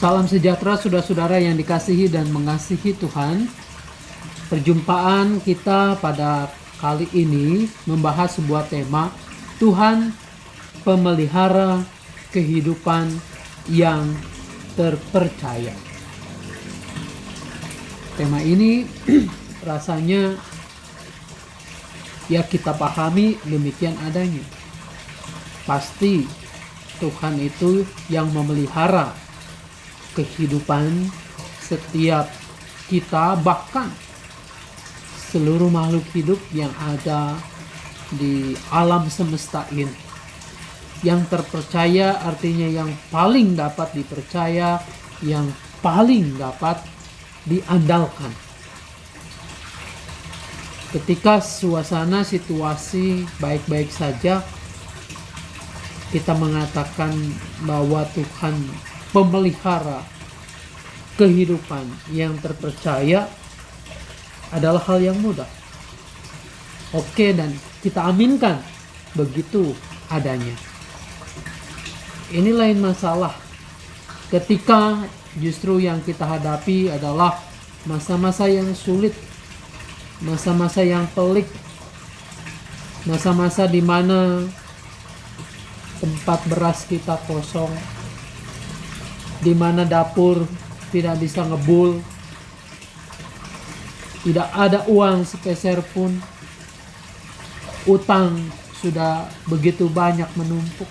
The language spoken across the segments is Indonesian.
Salam sejahtera saudara-saudara yang dikasihi dan mengasihi Tuhan. Perjumpaan kita pada kali ini membahas sebuah tema, Tuhan pemelihara kehidupan yang terpercaya. Tema ini rasanya ya kita pahami demikian adanya. Pasti Tuhan itu yang memelihara kehidupan setiap kita, bahkan seluruh makhluk hidup yang ada di alam semesta ini. Yang terpercaya artinya yang paling dapat dipercaya, yang paling dapat diandalkan. Ketika suasana situasi baik-baik saja, kita mengatakan bahwa Tuhan pemelihara kehidupan yang terpercaya adalah hal yang mudah. Oke, dan kita aminkan begitu adanya. Ini lain masalah ketika justru yang kita hadapi adalah masa-masa yang sulit, masa-masa yang pelik, masa-masa di mana tempat beras kita kosong, di mana dapur tidak bisa ngebul, tidak ada uang sepeser pun, utang sudah begitu banyak menumpuk.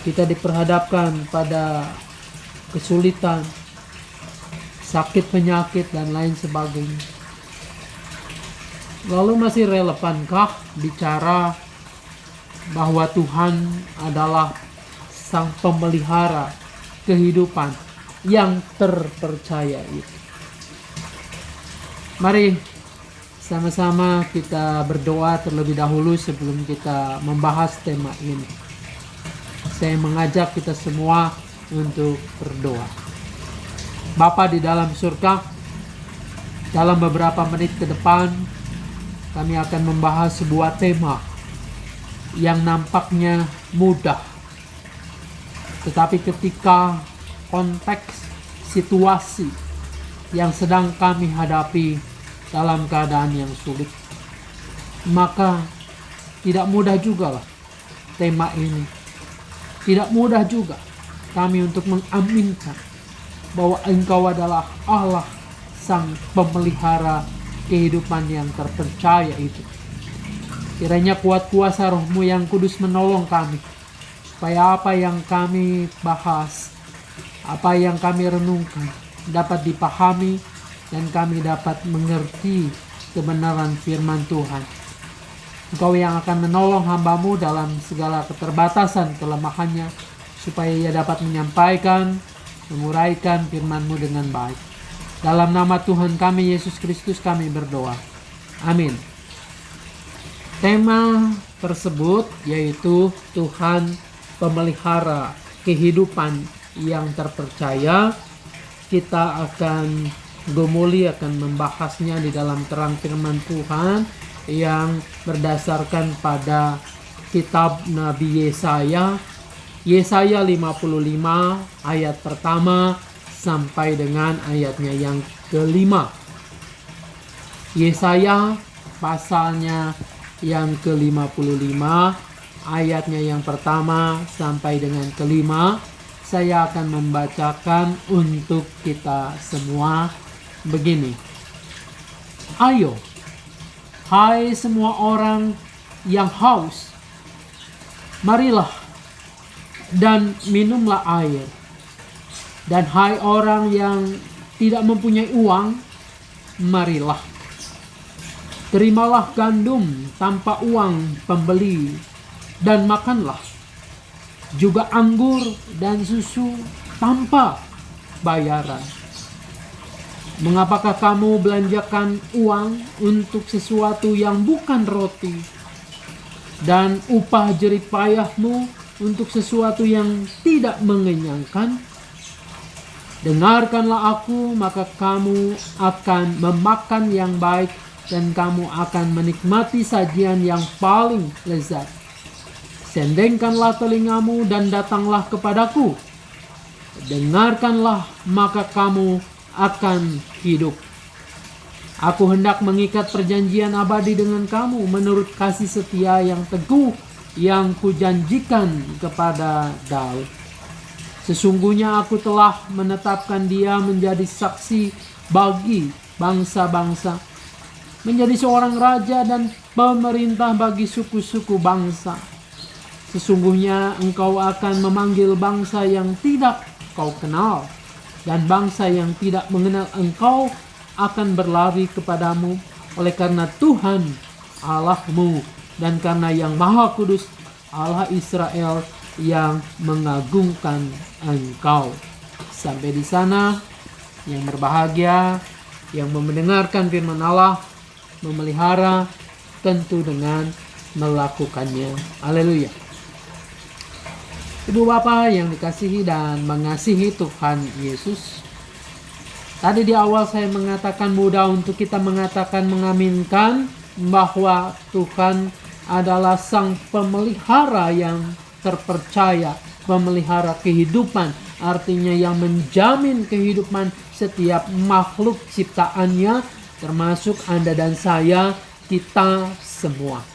Kita diperhadapkan pada kesulitan, sakit penyakit dan lain sebagainya. Lalu masih relevankah bicara bahwa Tuhan adalah Sang pemelihara kehidupan yang terpercaya itu? Mari sama-sama kita berdoa terlebih dahulu sebelum kita membahas tema ini. Saya mengajak kita semua untuk berdoa. Bapa di dalam surga, dalam beberapa menit ke depan kami akan membahas sebuah tema yang nampaknya mudah. Tetapi ketika konteks situasi yang sedang kami hadapi dalam keadaan yang sulit, maka tidak mudah juga lah tema ini. Tidak mudah juga kami untuk mengaminkan bahwa Engkau adalah Allah Sang pemelihara kehidupan yang terpercaya itu. Kiranya kuat kuasa Roh-Mu yang kudus menolong kami, supaya apa yang kami bahas, apa yang kami renungkan dapat dipahami dan kami dapat mengerti kebenaran firman Tuhan. Engkau yang akan menolong hamba-Mu dalam segala keterbatasan kelemahannya, supaya ia dapat menyampaikan, menguraikan firman-Mu dengan baik. Dalam nama Tuhan kami Yesus Kristus kami berdoa. Amin. Tema tersebut yaitu Tuhan pemelihara kehidupan yang terpercaya. Kita akan gumuli, akan membahasnya di dalam terang firman Tuhan yang berdasarkan pada kitab Nabi Yesaya, Yesaya 55 ayat pertama sampai dengan ayatnya yang kelima. Yesaya pasalnya yang ke-55 ayatnya yang pertama sampai dengan kelima. Saya akan membacakan untuk kita semua begini. Ayo, hai semua orang yang haus, marilah dan minumlah air. Dan hai orang yang tidak mempunyai uang, marilah, terimalah gandum tanpa uang pembeli dan makanlah, juga anggur dan susu tanpa bayaran. Mengapakah kamu belanjakan uang untuk sesuatu yang bukan roti, dan upah jerih payahmu untuk sesuatu yang tidak mengenyangkan? Dengarkanlah aku, maka kamu akan memakan yang baik, dan kamu akan menikmati sajian yang paling lezat. Sendengkanlah telingamu dan datanglah kepadaku. dengarkanlah maka kamu akan hidup. Aku hendak mengikat perjanjian abadi dengan kamu menurut kasih setia yang teguh yang kujanjikan kepada Daud. Sesungguhnya aku telah menetapkan dia menjadi saksi bagi bangsa-bangsa, menjadi seorang raja dan pemerintah bagi suku-suku bangsa. Sesungguhnya engkau akan memanggil bangsa yang tidak kau kenal, dan bangsa yang tidak mengenal engkau akan berlari kepadamu oleh karena Tuhan Allahmu dan karena yang Maha Kudus Allah Israel yang mengagungkan engkau. Sampai di sana yang berbahagia yang mendengarkan firman Allah, memelihara tentu dengan melakukannya. Haleluya. Ibu Bapak yang dikasihi dan mengasihi Tuhan Yesus, tadi di awal saya mengatakan mudah untuk kita mengatakan mengaminkan bahwa Tuhan adalah Sang Pemelihara yang terpercaya, pemelihara kehidupan, artinya yang menjamin kehidupan setiap makhluk ciptaannya, termasuk Anda dan saya, kita semua.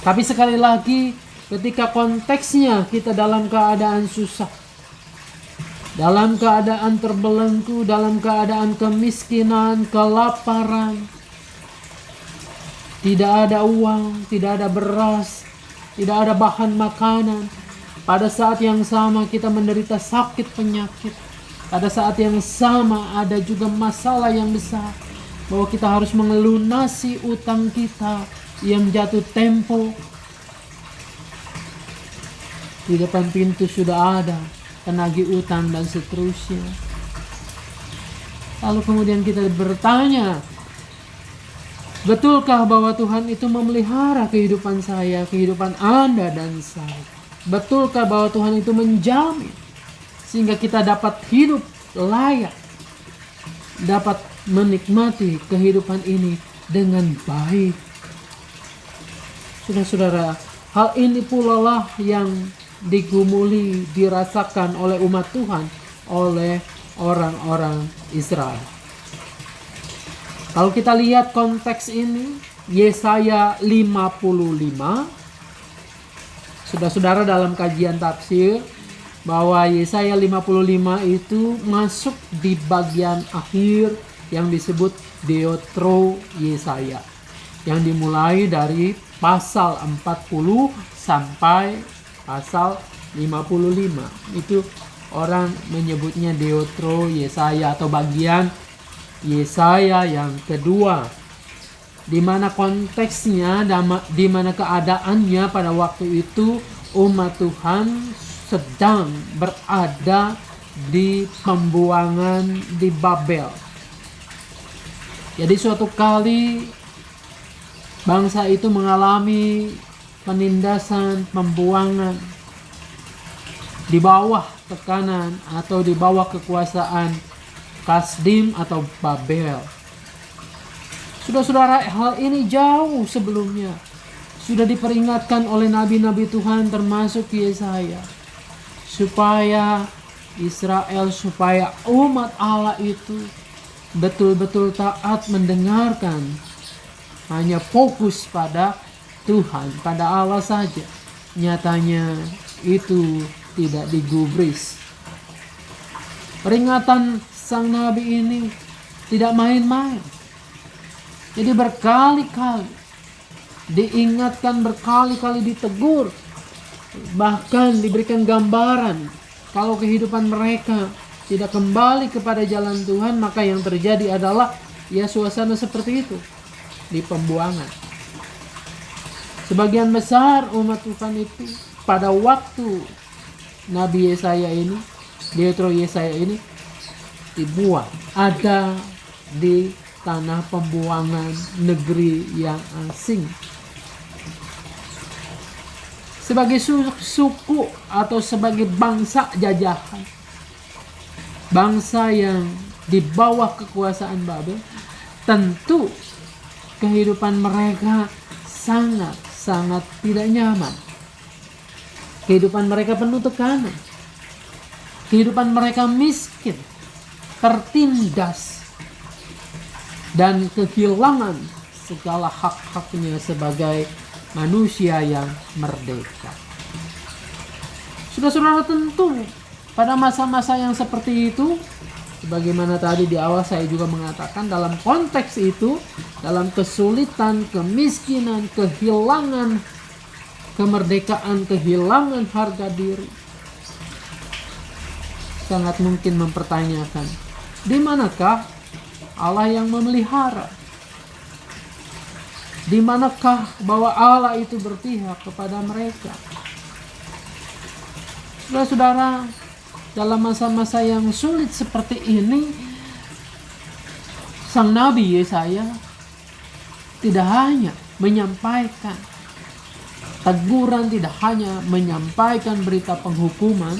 Tapi sekali lagi, ketika konteksnya kita dalam keadaan susah, dalam keadaan terbelenggu, dalam keadaan kemiskinan, kelaparan, tidak ada uang, tidak ada beras, tidak ada bahan makanan. Pada saat yang sama kita menderita sakit penyakit. Pada saat yang sama ada juga masalah yang besar, bahwa kita harus melunasi utang kita yang jatuh tempo. Di depan pintu sudah ada penagih utang dan seterusnya. Lalu kemudian kita bertanya, betulkah bahwa Tuhan itu memelihara kehidupan saya, kehidupan Anda dan saya? Betulkah bahwa Tuhan itu menjamin sehingga kita dapat hidup layak, dapat menikmati kehidupan ini dengan baik? Saudara-saudara, hal ini pula lah yang digumuli, dirasakan oleh umat Tuhan, oleh orang-orang Israel. Kalau kita lihat konteks ini, Yesaya 55, saudara-saudara dalam kajian tafsir, bahwa Yesaya 55 itu masuk di bagian akhir yang disebut Deutero Yesaya, yang dimulai dari pasal 40 sampai pasal 55. Itu orang menyebutnya Deutero Yesaya atau bagian Yesaya yang kedua, di mana konteksnya, di mana keadaannya pada waktu itu umat Tuhan sedang berada di pembuangan di Babel. Jadi suatu kali bangsa itu mengalami penindasan, pembuangan di bawah tekanan atau di bawah kekuasaan Kasdim atau Babel. Saudara-saudara, hal ini jauh sebelumnya sudah diperingatkan oleh nabi-nabi Tuhan termasuk Yesaya, supaya Israel, supaya umat Allah itu betul-betul taat mendengarkan, hanya fokus pada Tuhan, pada Allah saja. Nyatanya itu tidak digubris. Peringatan sang nabi ini tidak main-main. Jadi berkali-kali diingatkan, berkali-kali ditegur, bahkan diberikan gambaran kalau kehidupan mereka tidak kembali kepada jalan Tuhan, maka yang terjadi adalah ya suasana seperti itu di pembuangan. Sebagian besar umat Tuhan itu pada waktu Nabi Yesaya ini, Deutero Yesaya ini dibuang, ada di tanah pembuangan, negeri yang asing. Sebagai suku atau sebagai bangsa jajahan, bangsa yang di bawah kekuasaan Babel, tentu kehidupan mereka sangat tidak nyaman. Kehidupan mereka penuh tekanan. kehidupan mereka miskin, tertindas, dan kehilangan segala hak-haknya sebagai manusia yang merdeka. Saudara-saudara, tentu pada masa-masa yang seperti itu, sebagaimana tadi di awal saya juga mengatakan, dalam konteks itu, dalam kesulitan, kemiskinan, kehilangan kemerdekaan, kehilangan harga diri, sangat mungkin mempertanyakan, di manakah Allah yang memelihara? Di manakah bahwa Allah itu berpihak kepada mereka? Saudara-saudara, dalam masa-masa yang sulit seperti ini, sang Nabi Yesaya tidak hanya menyampaikan teguran, tidak hanya menyampaikan berita penghukuman,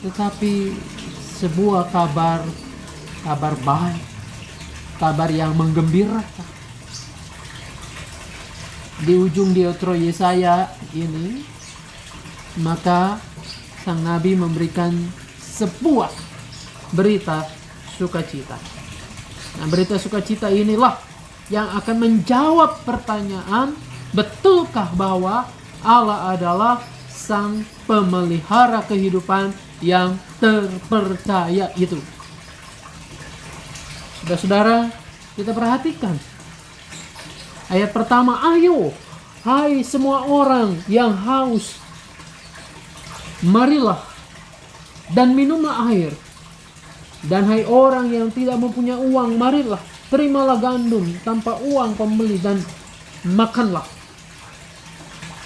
tetapi sebuah kabar baik, kabar yang menggembirakan. Di ujung diotro Yesaya ini, maka sang Nabi memberikan sebuah berita sukacita. Nah, berita sukacita inilah yang akan menjawab pertanyaan, betulkah bahwa Allah adalah sang pemelihara kehidupan yang terpercaya itu? Saudara-saudara, kita perhatikan ayat pertama, ayo, hai semua orang yang haus, marilah dan minumlah air. Dan hai orang yang tidak mempunyai uang, marilah, terimalah gandum tanpa uang pembeli dan makanlah.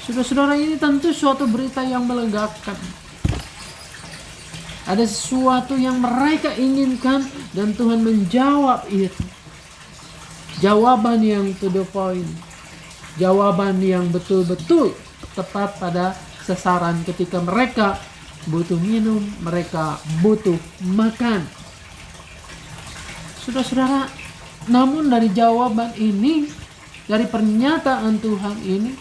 Saudara-saudara, ini tentu suatu berita yang melegakan. Ada sesuatu yang mereka inginkan dan Tuhan menjawab itu. Jawaban yang to the point, jawaban yang betul-betul tepat pada sasaran ketika mereka butuh minum, mereka butuh makan. Saudara-saudara, namun dari jawaban ini, dari pernyataan Tuhan ini,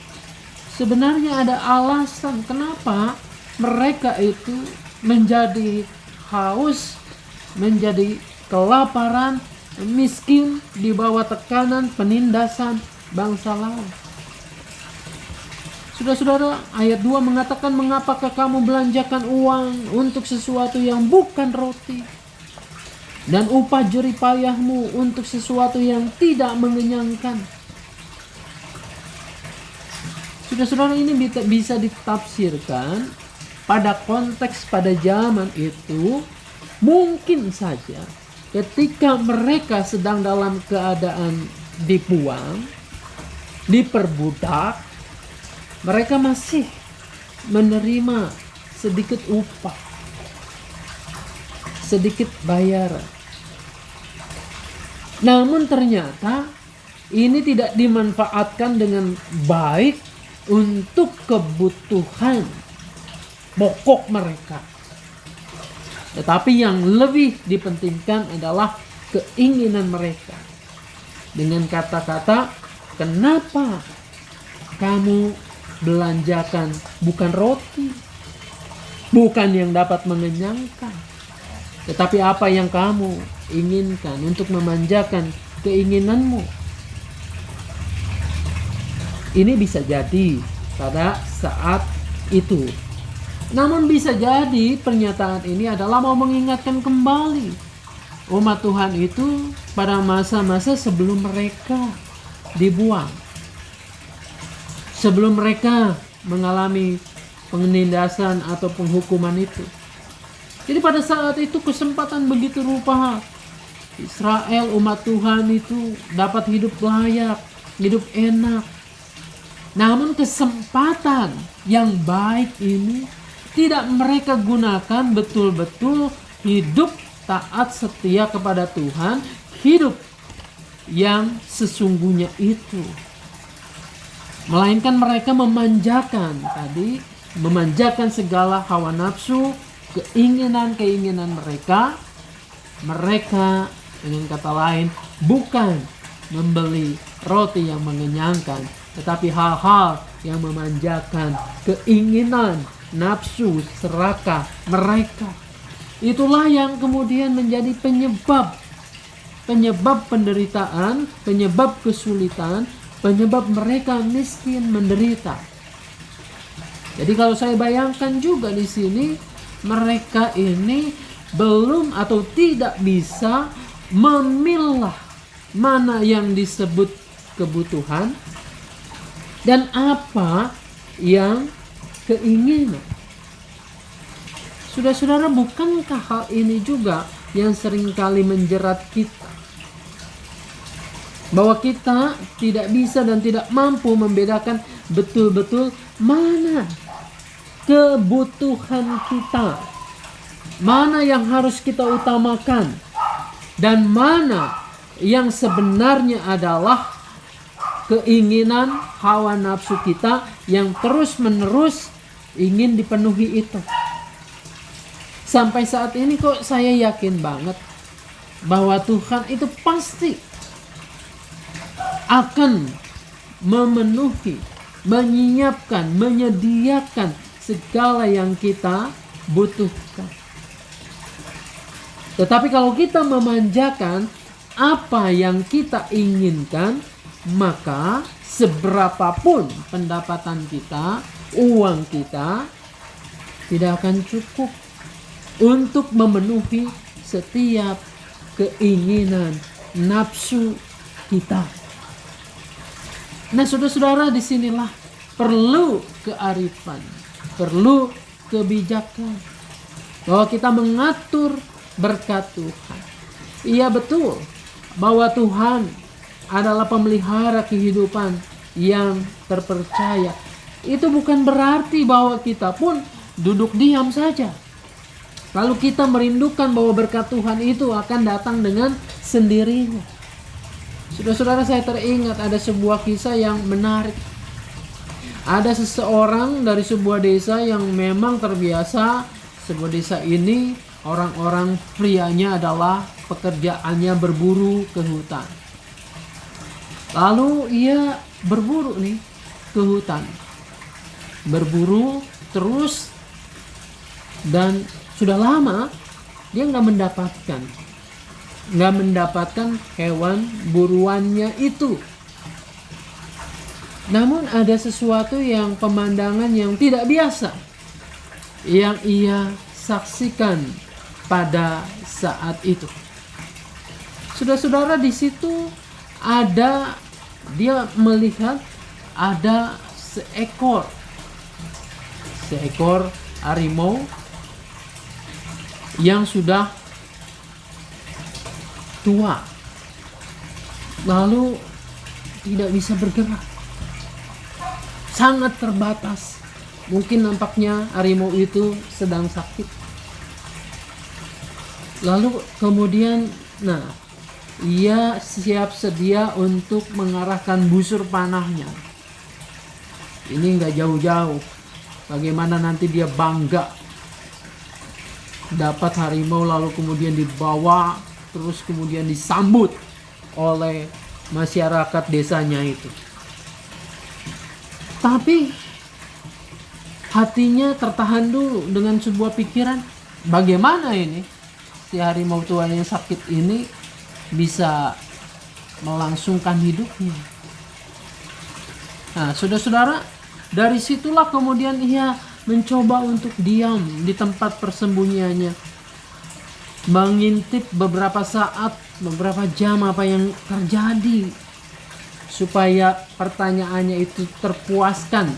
sebenarnya ada alasan kenapa mereka itu menjadi haus, menjadi kelaparan, miskin, di bawah tekanan penindasan bangsa lain. Saudara-saudara, ayat 2 mengatakan, mengapakah kamu belanjakan uang untuk sesuatu yang bukan roti, dan upah jerih payahmu untuk sesuatu yang tidak mengenyangkan? Saudara-saudara, ini bisa ditafsirkan pada konteks pada zaman itu, mungkin saja ketika mereka sedang dalam keadaan dibuang, diperbudak, mereka masih menerima sedikit upah, sedikit bayaran. Namun ternyata ini tidak dimanfaatkan dengan baik untuk kebutuhan pokok mereka. Tetapi yang lebih dipentingkan adalah keinginan mereka. Dengan kata-kata, kenapa kamu belanjakan bukan roti, bukan yang dapat mengenyangkan, tetapi apa yang kamu inginkan untuk memanjakan keinginanmu? Ini bisa jadi pada saat itu. Namun bisa jadi pernyataan ini adalah mau mengingatkan kembali umat Tuhan itu pada masa-masa sebelum mereka dibuang, sebelum mereka mengalami penindasan atau penghukuman itu. Jadi pada saat itu kesempatan begitu rupa Israel, umat Tuhan itu dapat hidup layak, hidup enak. Namun kesempatan yang baik ini tidak mereka gunakan betul-betul hidup taat setia kepada Tuhan, hidup yang sesungguhnya itu. Melainkan mereka memanjakan segala hawa nafsu, keinginan-keinginan mereka. Mereka dengan kata lain bukan membeli roti yang mengenyangkan, tetapi hal-hal yang memanjakan keinginan, nafsu, serakah mereka. Itulah yang kemudian menjadi penyebab penderitaan, penyebab kesulitan, penyebab mereka miskin menderita. Jadi kalau saya bayangkan juga di sini, mereka ini belum atau tidak bisa memilah mana yang disebut kebutuhan dan apa yang keinginan. Saudara-saudara, bukankah hal ini juga yang seringkali menjerat kita? Bahwa kita tidak bisa dan tidak mampu membedakan betul-betul mana kebutuhan kita, mana yang harus kita utamakan, dan mana yang sebenarnya adalah keinginan hawa nafsu kita yang terus-menerus ingin dipenuhi itu. Sampai saat ini kok saya yakin banget bahwa Tuhan itu pasti akan memenuhi, menyiapkan, menyediakan segala yang kita butuhkan. Tetapi kalau kita memanjakan apa yang kita inginkan, maka seberapapun pendapatan kita, uang kita tidak akan cukup untuk memenuhi setiap keinginan nafsu kita. Nah, saudara-saudara, disinilah perlu kearifan, perlu kebijakan, bahwa kita mengatur berkat Tuhan. Iya, betul bahwa Tuhan adalah pemelihara kehidupan yang terpercaya. Itu bukan berarti bahwa kita pun duduk diam saja. Lalu kita merindukan bahwa berkat Tuhan itu akan datang dengan sendirinya. Saudara-saudara, saya teringat ada sebuah kisah yang menarik. Ada seseorang dari sebuah desa yang memang terbiasa. Sebuah desa ini orang-orang prianya adalah pekerjaannya berburu ke hutan. Lalu ia berburu nih ke hutan. Berburu terus dan sudah lama dia nggak mendapatkan hewan buruannya itu. Namun ada sesuatu yang pemandangan yang tidak biasa yang ia saksikan pada saat itu. Saudara-saudara, di situ dia melihat ada seekor harimau yang sudah tua, lalu tidak bisa bergerak, sangat terbatas. Mungkin nampaknya harimau itu sedang sakit. Lalu kemudian, ia siap sedia untuk mengarahkan busur panahnya. Ini nggak jauh-jauh. Bagaimana nanti dia bangga dapat harimau, lalu kemudian dibawa, terus kemudian disambut oleh masyarakat desanya itu. Tapi hatinya tertahan dulu dengan sebuah pikiran, bagaimana ini si harimau tua yang sakit ini bisa melangsungkan hidupnya. Nah, saudara-saudara, dari situlah kemudian ia mencoba untuk diam di tempat persembunyiannya, mengintip beberapa saat, beberapa jam apa yang terjadi, supaya pertanyaannya itu terpuaskan.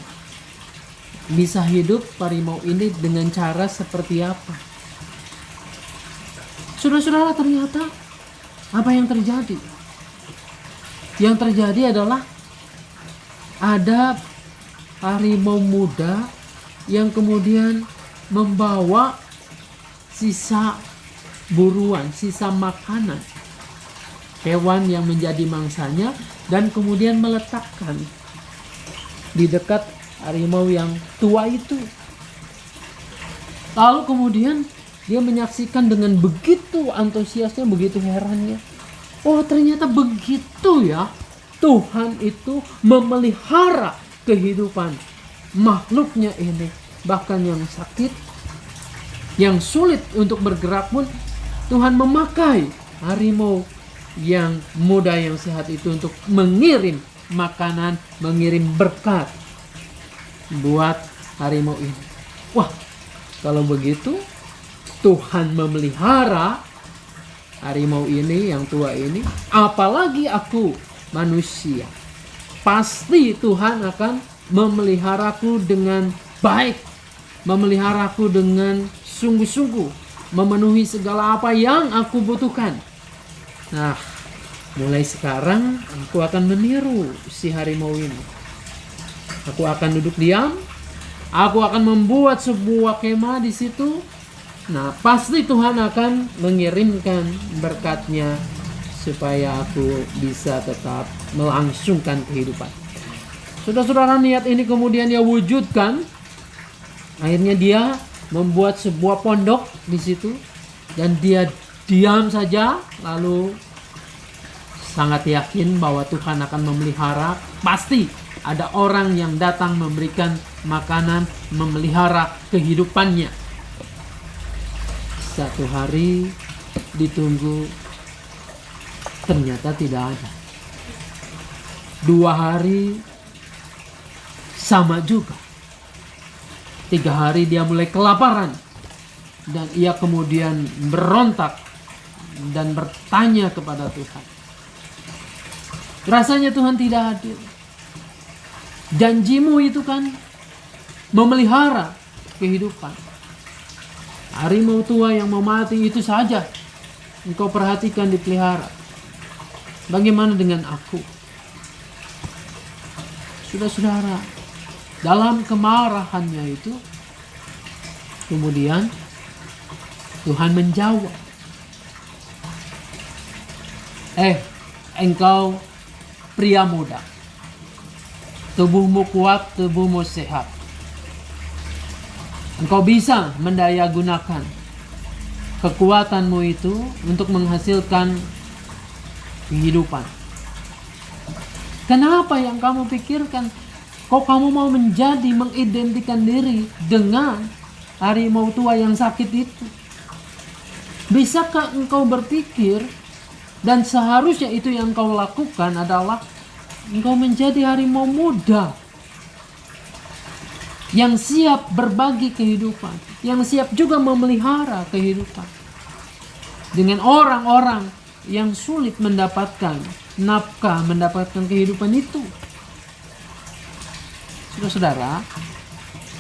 Bisa hidup harimau ini dengan cara seperti apa? Saudara-saudara, ternyata apa yang terjadi? Yang terjadi adalah ada harimau muda yang kemudian membawa sisa buruan, sisa makanan hewan yang menjadi mangsanya, dan kemudian meletakkan di dekat harimau yang tua itu. Lalu kemudian dia menyaksikan dengan begitu antusiasnya, begitu herannya. Oh, ternyata begitu ya Tuhan itu memelihara kehidupan makhluknya ini. Bahkan yang sakit yang sulit untuk bergerak pun Tuhan memakai harimau yang muda yang sehat itu untuk mengirim makanan, mengirim berkat buat harimau ini. Wah, kalau begitu Tuhan memelihara harimau ini yang tua ini, apalagi aku manusia. Pasti Tuhan akan memeliharaku dengan baik, memeliharaku dengan sungguh-sungguh, memenuhi segala apa yang aku butuhkan. Nah, mulai sekarang aku akan meniru si harimau ini. Aku akan duduk diam, aku akan membuat sebuah kemah di situ. Nah, pasti Tuhan akan mengirimkan berkatnya supaya aku bisa tetap melangsungkan kehidupan. Saudara-saudara, niat ini kemudian dia wujudkan. Akhirnya dia membuat sebuah pondok di situ dan dia diam saja, lalu sangat yakin bahwa Tuhan akan memelihara. Pasti ada orang yang datang memberikan makanan, memelihara kehidupannya. Satu hari ditunggu, ternyata tidak ada. 2 hari sama juga. 3 hari dia mulai kelaparan dan ia kemudian berontak dan bertanya kepada Tuhan. Rasanya Tuhan tidak adil. Janjimu itu kan memelihara kehidupan. Harimau tua yang mau mati itu saja engkau perhatikan, dipelihara. Bagaimana dengan aku? Saudara-saudara, dalam kemarahannya itu kemudian Tuhan menjawab, engkau pria muda, tubuhmu kuat, tubuhmu sehat, engkau bisa mendayagunakan kekuatanmu itu untuk menghasilkan kehidupan. Kenapa yang kamu pikirkan? Kok kamu mau mengidentikan diri dengan harimau tua yang sakit itu? Bisakah engkau berpikir, dan seharusnya itu yang kau lakukan adalah engkau menjadi harimau muda yang siap berbagi kehidupan, yang siap juga memelihara kehidupan dengan orang-orang yang sulit mendapatkan nafkah, mendapatkan kehidupan itu. Saudara-saudara,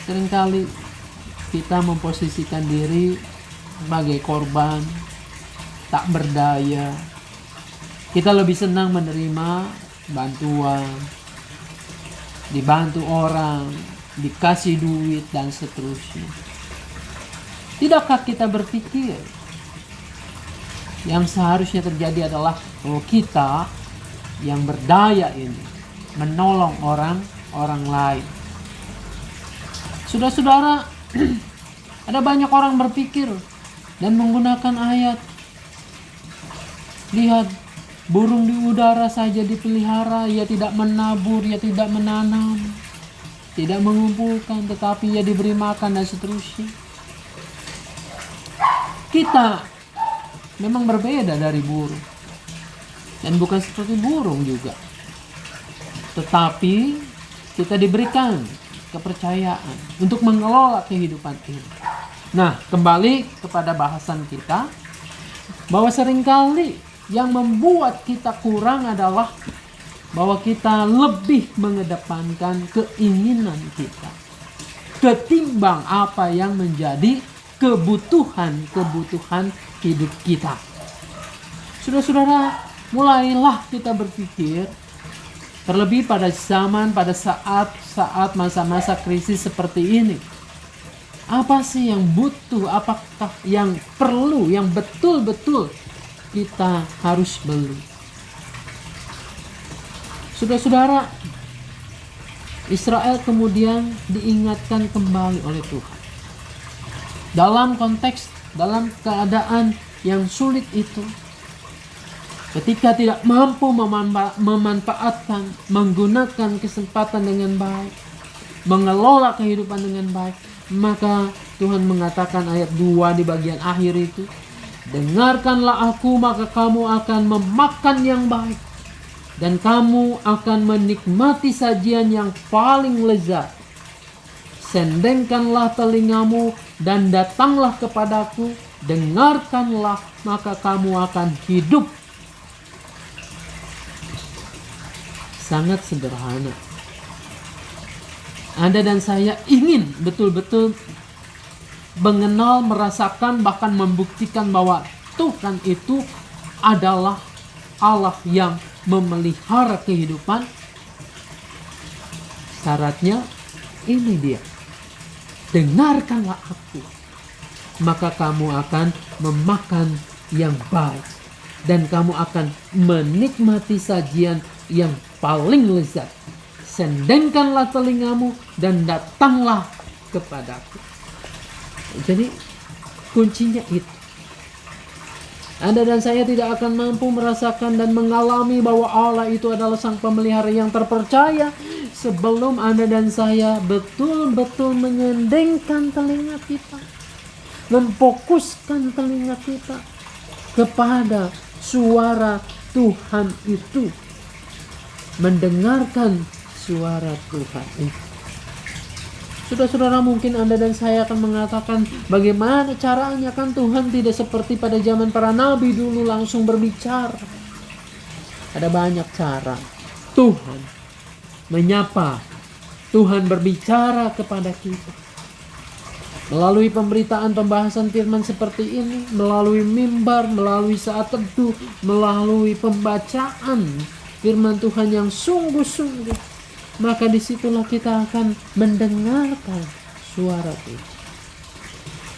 seringkali kita memposisikan diri sebagai korban, tak berdaya. Kita lebih senang menerima bantuan, dibantu orang, dikasih duit, dan seterusnya. Tidakkah kita berpikir yang seharusnya terjadi adalah kita yang berdaya ini menolong orang lain? Saudara-saudara, ada banyak orang berpikir dan menggunakan ayat, lihat, burung di udara saja dipelihara, ia tidak menabur, ia tidak menanam, tidak mengumpulkan, tetapi ia diberi makan, dan seterusnya. Kita memang berbeda dari burung, dan bukan seperti burung juga, tetapi kita diberikan kepercayaan untuk mengelola kehidupan ini. Nah, kembali kepada bahasan kita, bahwa seringkali yang membuat kita kurang adalah bahwa kita lebih mengedepankan keinginan kita ketimbang apa yang menjadi kebutuhan hidup kita. Saudara-saudara, mulailah kita berpikir, terlebih pada saat masa-masa krisis seperti ini. Apa sih yang butuh? Apakah yang perlu, yang betul-betul kita harus beli? Saudara-saudara, Israel kemudian diingatkan kembali oleh Tuhan. Dalam konteks, dalam keadaan yang sulit itu, ketika tidak mampu memanfaatkan, menggunakan kesempatan dengan baik, mengelola kehidupan dengan baik, maka Tuhan mengatakan ayat 2 di bagian akhir itu, dengarkanlah aku maka kamu akan memakan yang baik, dan kamu akan menikmati sajian yang paling lezat. Sendengkanlah telingamu dan datanglah kepadaku, dengarkanlah maka kamu akan hidup. Sangat sederhana. Anda dan saya ingin betul-betul mengenal, merasakan, bahkan membuktikan bahwa Tuhan itu adalah Allah yang memelihara kehidupan. Syaratnya ini dia. Dengarkanlah aku, maka kamu akan memakan yang baik, dan kamu akan menikmati sajian yang paling lezat. Sendengkanlah telingamu dan datanglah kepadaku. Jadi kuncinya itu. Anda dan saya tidak akan mampu merasakan dan mengalami bahwa Allah itu adalah sang pemelihara yang terpercaya sebelum Anda dan saya betul-betul menyendengkan telinga kita, memfokuskan telinga kita kepada suara Tuhan itu, mendengarkan suara Tuhan itu. Saudara-saudara, mungkin Anda dan saya akan mengatakan, bagaimana caranya? Kan Tuhan tidak seperti pada zaman para nabi dulu langsung berbicara. Ada banyak cara Tuhan menyapa, Tuhan berbicara kepada kita. Melalui pemberitaan pembahasan firman seperti ini, melalui mimbar, melalui saat teduh, melalui pembacaan firman Tuhan yang sungguh-sungguh. Maka disitulah kita akan mendengarkan suara Tuhan.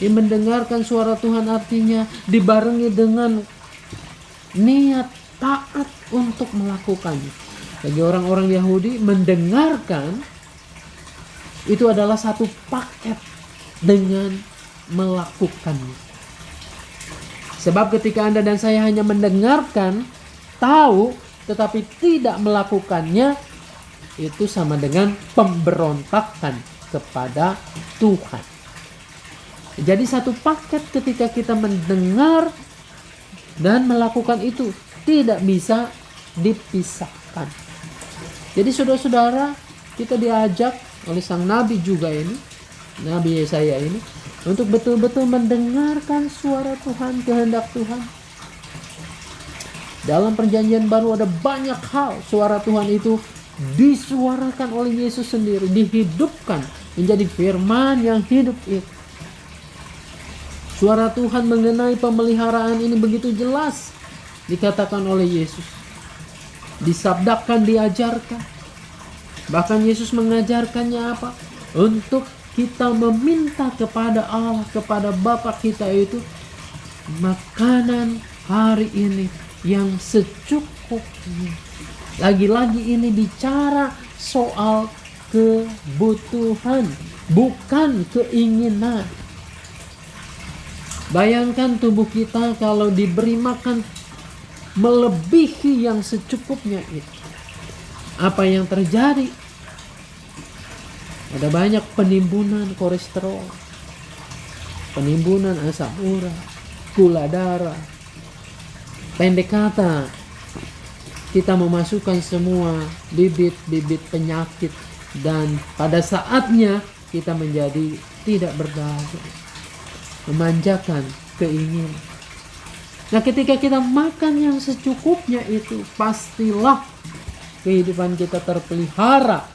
Mendengarkan suara Tuhan artinya dibarengi dengan niat taat untuk melakukannya. Bagi orang-orang Yahudi, mendengarkan itu adalah satu paket dengan melakukannya. Sebab ketika Anda dan saya hanya mendengarkan, tahu, tetapi tidak melakukannya, itu sama dengan pemberontakan kepada Tuhan. Jadi satu paket ketika kita mendengar dan melakukan itu tidak bisa dipisahkan. Jadi saudara-saudara, kita diajak oleh sang nabi juga ini, Nabi Yesaya ini, untuk betul-betul mendengarkan suara Tuhan, kehendak Tuhan. Dalam perjanjian baru ada banyak hal suara Tuhan itu disuarakan oleh Yesus sendiri, dihidupkan menjadi firman yang hidup itu. Suara Tuhan mengenai pemeliharaan ini begitu jelas dikatakan oleh Yesus, disabdakan, diajarkan. Bahkan Yesus mengajarkannya apa? Untuk kita meminta kepada Allah, kepada Bapa kita itu, makanan hari ini yang secukupnya. Lagi-lagi ini bicara soal kebutuhan, bukan keinginan. Bayangkan tubuh kita kalau diberi makan melebihi yang secukupnya itu. Apa yang terjadi? Ada banyak penimbunan kolesterol, penimbunan asam urat, gula darah. Pendek kata, kita memasukkan semua bibit-bibit penyakit, dan pada saatnya kita menjadi tidak berdaya, memanjakan keinginan. Nah, ketika kita makan yang secukupnya itu, pastilah kehidupan kita terpelihara.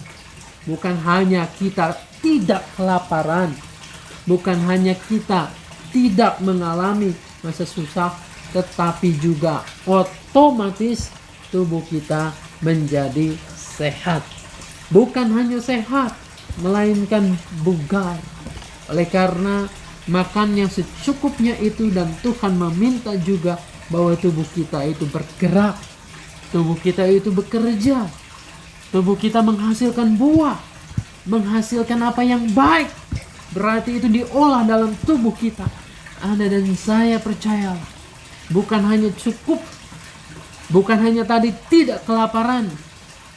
Bukan hanya kita tidak kelaparan, bukan hanya kita tidak mengalami masa susah, tetapi juga otomatis tubuh kita menjadi sehat. Bukan hanya sehat, melainkan bugar. Oleh karena makan yang secukupnya itu, dan Tuhan meminta juga bahwa tubuh kita itu bergerak, tubuh kita itu bekerja, tubuh kita menghasilkan buah, menghasilkan apa yang baik. Berarti itu diolah dalam tubuh kita. Anda dan saya percaya, bukan hanya cukup, bukan hanya tadi tidak kelaparan,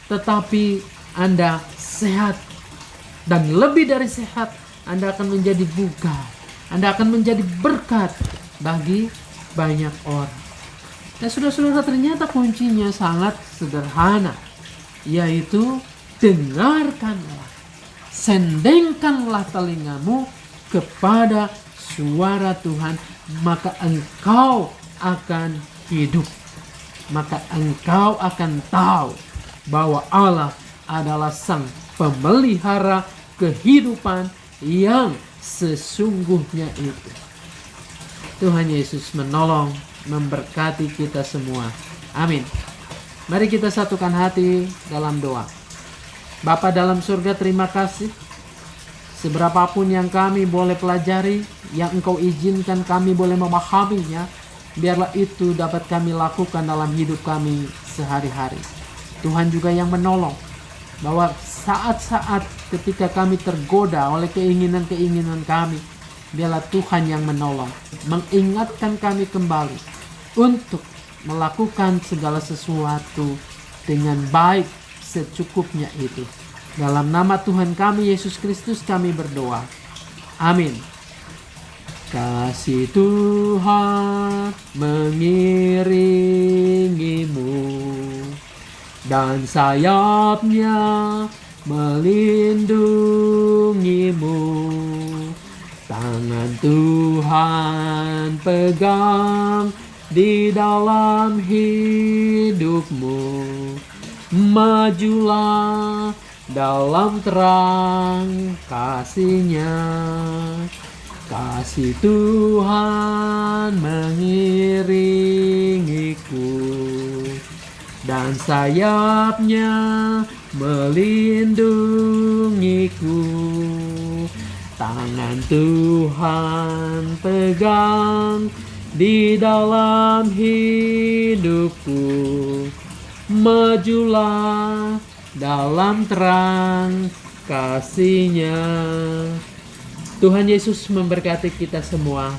tetapi Anda sehat. Dan lebih dari sehat, Anda akan menjadi bugar. Anda akan menjadi berkat bagi banyak orang. Dan saudara-saudara, ternyata kuncinya sangat sederhana, yaitu dengarkanlah, sendengkanlah telingamu kepada suara Tuhan, maka engkau akan hidup. Maka engkau akan tahu bahwa Allah adalah sang pemelihara kehidupan yang sesungguhnya itu. Tuhan Yesus menolong, memberkati kita semua. Amin. Mari kita satukan hati dalam doa. Bapa dalam surga, terima kasih. Seberapapun yang kami boleh pelajari, yang Engkau izinkan kami boleh memahaminya, biarlah itu dapat kami lakukan dalam hidup kami sehari-hari. Tuhan juga yang menolong, bahwa saat-saat ketika kami tergoda oleh keinginan-keinginan kami, biarlah Tuhan yang menolong, mengingatkan kami kembali untuk melakukan segala sesuatu dengan baik secukupnya itu. Dalam nama Tuhan kami Yesus Kristus kami berdoa. Amin. Kasih Tuhan mengiringimu, dan sayapnya melindungimu. Tangan Tuhan pegang di dalam hidupmu. Majulah dalam terang kasih-Nya. Kasih Tuhan mengiringiku, dan sayapnya melindungiku. Tangan Tuhan pegang di dalam hidupku. Majulah dalam terang kasih-Nya. Tuhan Yesus memberkati kita semua.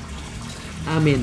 Amin.